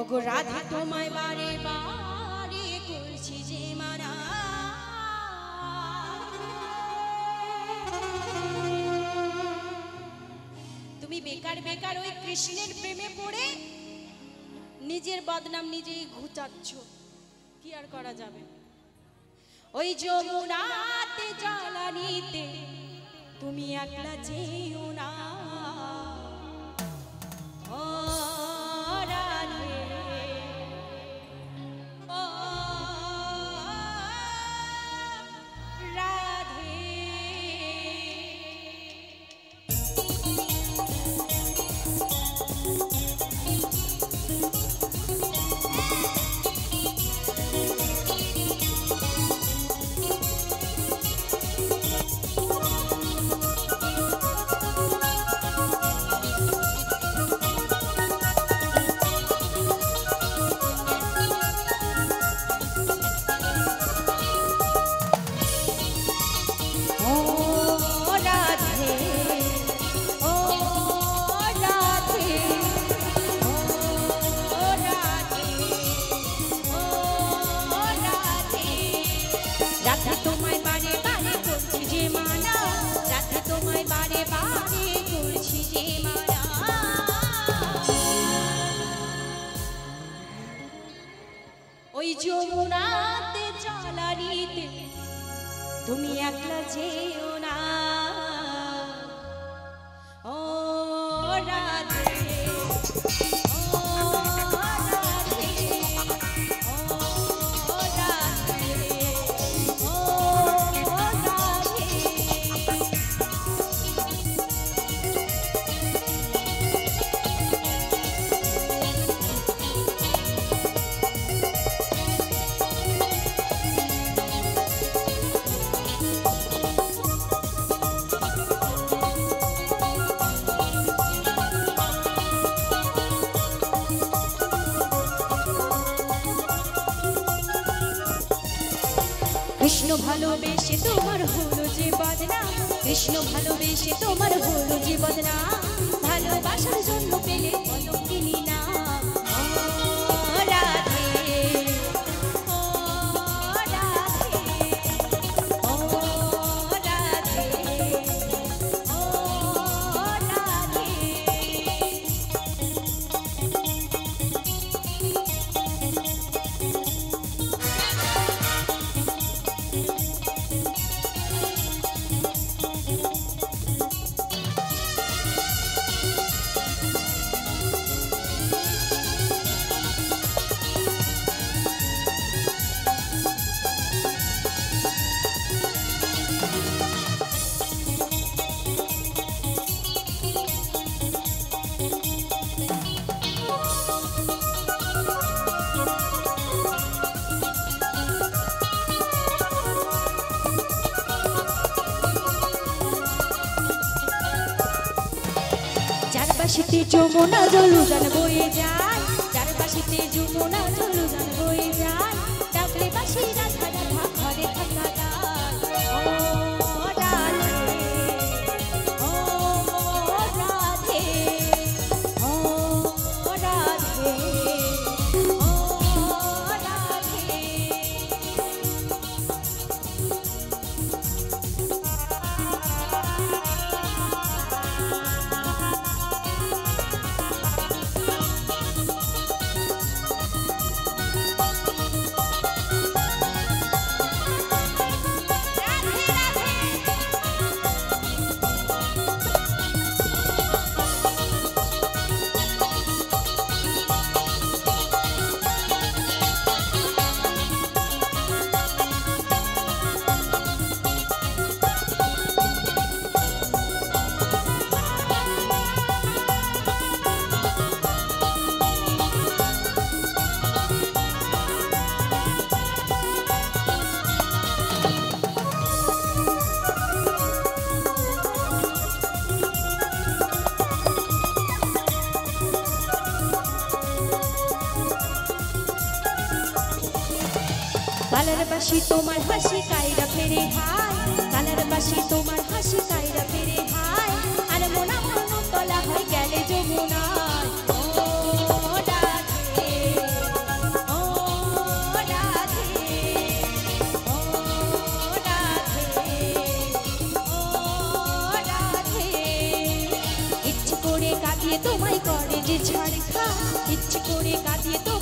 ওগো রাধে তোমায় বারে বারে করছি যে মানা, তুমি বেকার বেকার ওই কৃষ্ণের প্রেমে পড়ে নিজের বদনাম নিজেই ঘুচাচ্ছ। কি আর করা যাবে? ওই যমুনাতে জ্বালানিতে তুমি একলা যেও না। ও রাধে, ও রাধে, ওই যমুনাতে জ্বালানিতে তুমি একলা যেও না। ও রাধে, ও রাধে, ও রাধে, ও রাধে। কৃষ্ণ ভালোবেসে তোমার হলো যে বদনাম, কৃষ্ণ ভালোবেসে তোমার হলো যে বদনাম, ভালোবাসার জন্য পেলে কলঙ্কিনী নাম। ও রাধে, ও রাধে, ও রাধে, ও রাধে। চারপাশিতে যমুনা জলুজান বয়ে যায়, চারপাশিতে যমুনা জলুজান বয়ে যায়, ডাকলে বাসি রাধা রাধা ঘরে থাকা দায়। ও রাধে, ও রাধে, ও রাধে, ও রাধে। কালার বাসি তোমার হাসি কাইরা ফেরে হায়, কালার বাসি তোমার হাসি কাইরা ফেরে হায়, আর মোনা মনো তলা হয় গেলে যমুনায়। ও রাধে, কাঁদিয়ে তোমায় করে যে ছাড় খা ইচ্ছে করে কাঁদিয়ে তোমায়